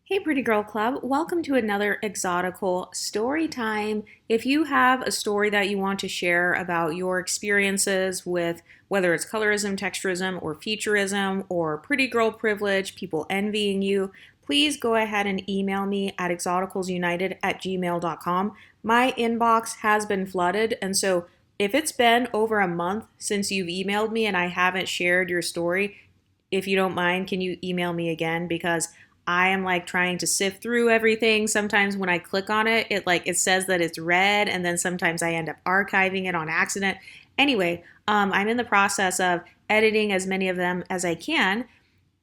Hey, Pretty Girl Club. Welcome to another Exotical Storytime. If you have a story that you want to share about your experiences with whether it's colorism, texturism, or featureism, or pretty girl privilege, people envying you, please go ahead and email me at exoticalsunited@gmail.com. My inbox has been flooded, and so if it's been over a month since you've emailed me and I haven't shared your story, if you don't mind, can you email me again? Because I am like trying to sift through everything. Sometimes when I click on it, it says that it's read, and then sometimes I end up archiving it on accident. Anyway, I'm in the process of editing as many of them as I can.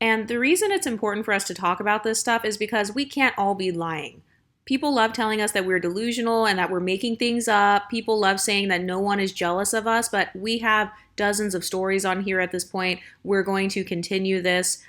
And the reason it's important for us to talk about this stuff is because we can't all be lying. People love telling us that we're delusional and that we're making things up. People love saying that no one is jealous of us, but we have dozens of stories on here at this point. We're going to continue this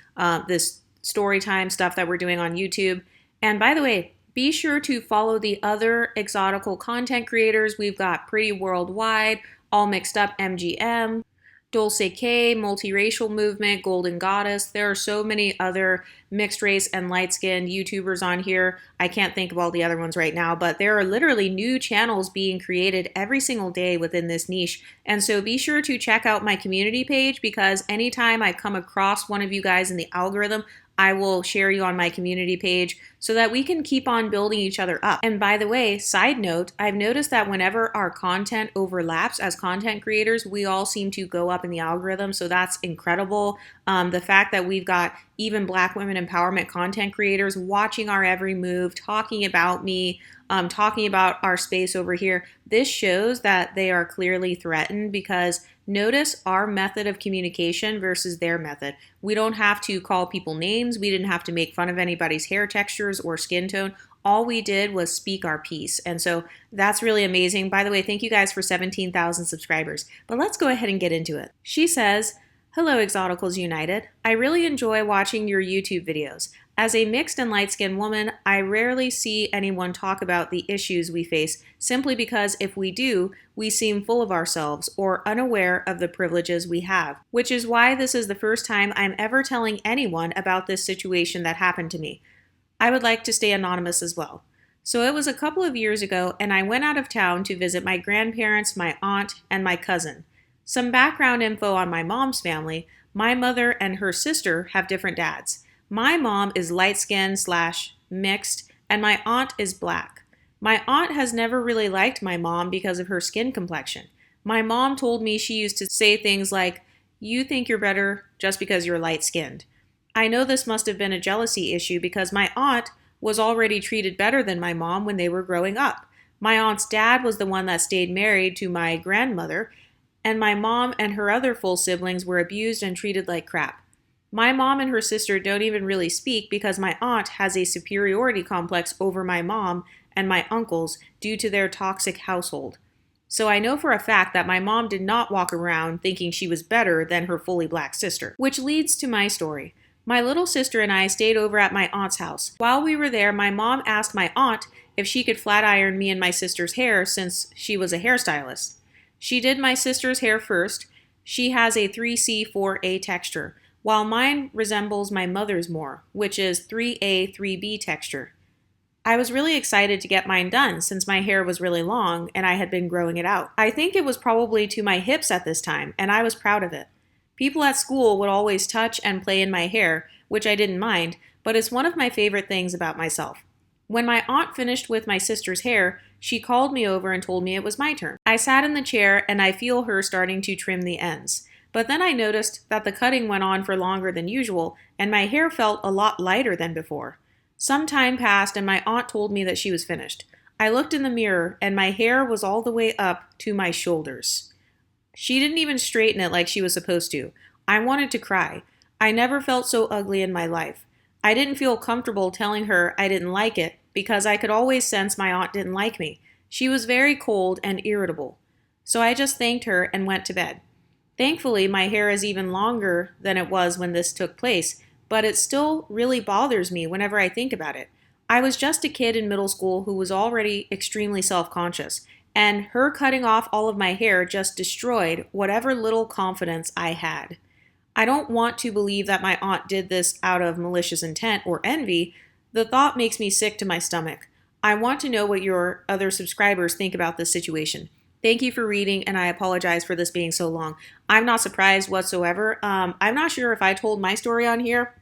story time stuff that we're doing on YouTube. And by the way, be sure to follow the other exotical content creators. We've got Pretty Worldwide, All Mixed Up MGM, Dulce K, Multiracial Movement, Golden Goddess. There are so many other mixed race and light skinned YouTubers on here. I can't think of all the other ones right now, but there are literally new channels being created every single day within this niche. And so be sure to check out my community page, because anytime I come across one of you guys in the algorithm, I will share you on my community page so that we can keep on building each other up. And by the way, side note, I've noticed that whenever our content overlaps as content creators, we all seem to go up in the algorithm. So that's incredible. The fact that we've got even Black women empowerment content creators watching our every move, talking about me, talking about our space over here, this shows that they are clearly threatened, because notice our method of communication versus their method. We don't have to call people names. We didn't have to make fun of anybody's hair textures or skin tone. All we did was speak our piece. And so that's really amazing. By the way, thank you guys for 17,000 subscribers. But let's go ahead and get into it. She says, "Hello, Exoticals United. I really enjoy watching your YouTube videos. As a mixed and light-skinned woman, I rarely see anyone talk about the issues we face, simply because if we do, we seem full of ourselves or unaware of the privileges we have, which is why this is the first time I'm ever telling anyone about this situation that happened to me. I would like to stay anonymous as well. So it was a couple of years ago, and I went out of town to visit my grandparents, my aunt, and my cousin. Some background info on my mom's family: my mother and her sister have different dads. My mom is light-skinned / mixed, and my aunt is black. My aunt has never really liked my mom because of her skin complexion. My mom told me she used to say things like, 'You think you're better just because you're light-skinned.' I know this must have been a jealousy issue, because my aunt was already treated better than my mom when they were growing up. My aunt's dad was the one that stayed married to my grandmother, and my mom and her other full siblings were abused and treated like crap. My mom and her sister don't even really speak because my aunt has a superiority complex over my mom and my uncles due to their toxic household. So I know for a fact that my mom did not walk around thinking she was better than her fully black sister. Which leads to my story. My little sister and I stayed over at my aunt's house. While we were there, my mom asked my aunt if she could flat iron me and my sister's hair, since she was a hairstylist. She did my sister's hair first. She has a 3C4A texture, while mine resembles my mother's more, which is 3A 3B texture. I was really excited to get mine done since my hair was really long and I had been growing it out. I think it was probably to my hips at this time, and I was proud of it. People at school would always touch and play in my hair, which I didn't mind, but it's one of my favorite things about myself. When my aunt finished with my sister's hair, she called me over and told me it was my turn. I sat in the chair and I feel her starting to trim the ends. But then I noticed that the cutting went on for longer than usual, and my hair felt a lot lighter than before. Some time passed and my aunt told me that she was finished. I looked in the mirror and my hair was all the way up to my shoulders. She didn't even straighten it like she was supposed to. I wanted to cry. I never felt so ugly in my life. I didn't feel comfortable telling her I didn't like it, because I could always sense my aunt didn't like me. She was very cold and irritable. So I just thanked her and went to bed. Thankfully, my hair is even longer than it was when this took place, but it still really bothers me whenever I think about it. I was just a kid in middle school who was already extremely self-conscious, and her cutting off all of my hair just destroyed whatever little confidence I had. I don't want to believe that my aunt did this out of malicious intent or envy, The thought makes me sick to my stomach. I want to know what your other subscribers think about this situation. Thank you for reading, and I apologize for this being so long. I'm not surprised whatsoever. I'm not sure if I told my story on here,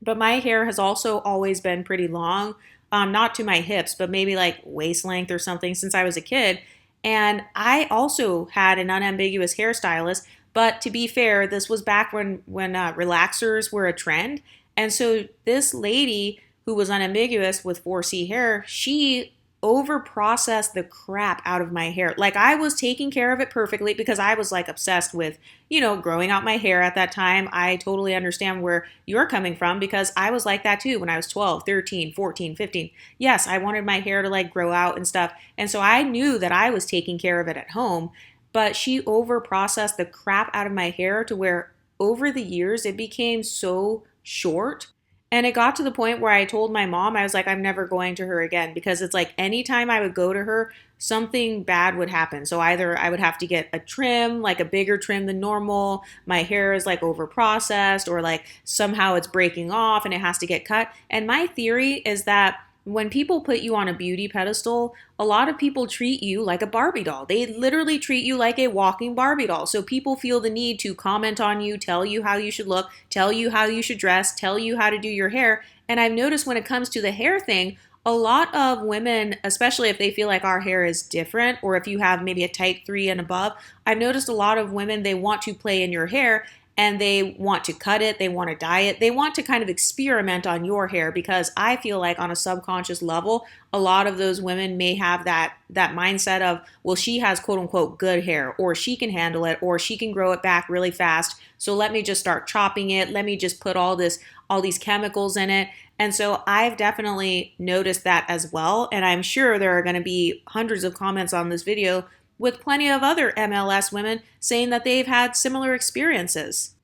but my hair has also always been pretty long, not to my hips, but maybe like waist length or something since I was a kid. And I also had an unambiguous hairstylist. But to be fair, this was back when relaxers were a trend, and so this lady who was unambiguous with 4C hair, she over processed the crap out of my hair. Like I was taking care of it perfectly because I was like obsessed with, growing out my hair at that time. I totally understand where you're coming from because I was like that too when I was 12, 13, 14, 15. Yes, I wanted my hair to like grow out and stuff. And so I knew that I was taking care of it at home, but she over processed the crap out of my hair to where over the years it became so short. And it got to the point where I told my mom, I was like, I'm never going to her again because it's like anytime I would go to her, something bad would happen. So either I would have to get a trim, like a bigger trim than normal, my hair is like over processed, or like somehow it's breaking off and it has to get cut. And my theory is that when people put you on a beauty pedestal, a lot of people treat you like a Barbie doll. They literally treat you like a walking Barbie doll. So people feel the need to comment on you, tell you how you should look, tell you how you should dress, tell you how to do your hair. And I've noticed when it comes to the hair thing, a lot of women, especially if they feel like our hair is different, or if you have maybe a type 3 and above, I've noticed a lot of women, they want to play in your hair and they want to cut it, they want to dye it, they want to kind of experiment on your hair because I feel like on a subconscious level, a lot of those women may have that mindset of, well, she has quote unquote good hair, or she can handle it, or she can grow it back really fast. So let me just start chopping it. Let me just put all these chemicals in it. And so I've definitely noticed that as well. And I'm sure there are going to be hundreds of comments on this video with plenty of other MLS women saying that they've had similar experiences.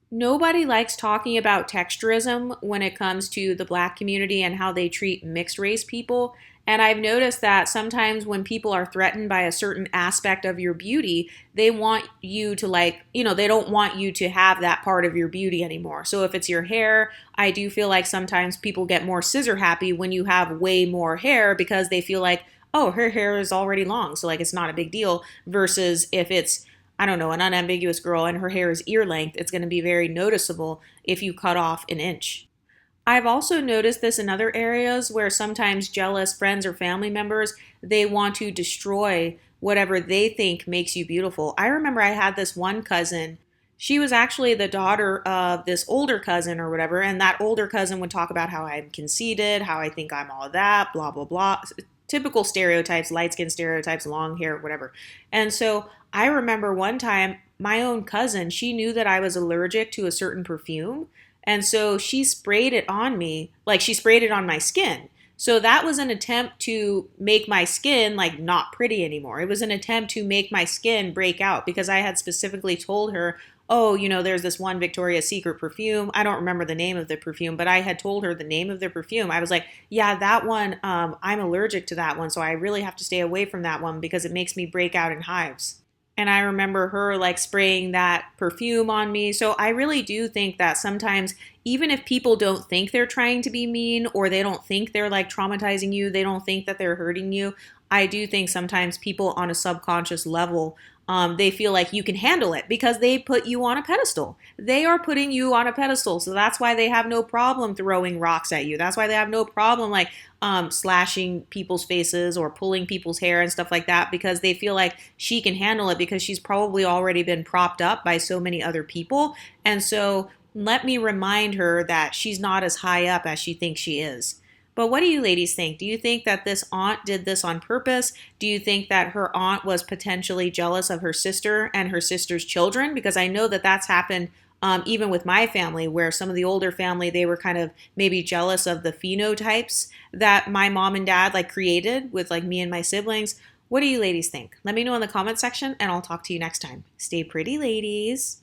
Nobody likes talking about texturism when it comes to the Black community and how they treat mixed race people. And I've noticed that sometimes when people are threatened by a certain aspect of your beauty, they want you to they don't want you to have that part of your beauty anymore. So if it's your hair, I do feel like sometimes people get more scissor happy when you have way more hair because they feel like, oh, her hair is already long, so like it's not a big deal, versus if it's, I don't know, an unambiguous girl and her hair is ear length, it's going to be very noticeable if you cut off an inch. I've also noticed this in other areas where sometimes jealous friends or family members, they want to destroy whatever they think makes you beautiful. I remember I had this one cousin. She was actually the daughter of this older cousin or whatever, and that older cousin would talk about how I'm conceited, how I think I'm all of that, blah, blah, blah. Typical stereotypes, light skin stereotypes, long hair, whatever. And so I remember one time my own cousin, she knew that I was allergic to a certain perfume. And so she sprayed it on me, like she sprayed it on my skin. So that was an attempt to make my skin like not pretty anymore. It was an attempt to make my skin break out because I had specifically told her, oh, there's this one Victoria's Secret perfume. I don't remember the name of the perfume, but I had told her the name of the perfume. I was like, yeah, that one, I'm allergic to that one. So I really have to stay away from that one because it makes me break out in hives. And I remember her like spraying that perfume on me. So I really do think that sometimes, even if people don't think they're trying to be mean or they don't think they're like traumatizing you, they don't think that they're hurting you, I do think sometimes people on a subconscious level, they feel like you can handle it because they put you on a pedestal. They are putting you on a pedestal. So that's why they have no problem throwing rocks at you. That's why they have no problem like slashing people's faces or pulling people's hair and stuff like that, because they feel like she can handle it because she's probably already been propped up by so many other people. And so let me remind her that she's not as high up as she thinks she is. But what do you ladies think? Do you think that this aunt did this on purpose? Do you think that her aunt was potentially jealous of her sister and her sister's children? Because I know that that's happened even with my family, where some of the older family, they were kind of maybe jealous of the phenotypes that my mom and dad like created with like me and my siblings. What do you ladies think? Let me know in the comment section and I'll talk to you next time. Stay pretty, ladies.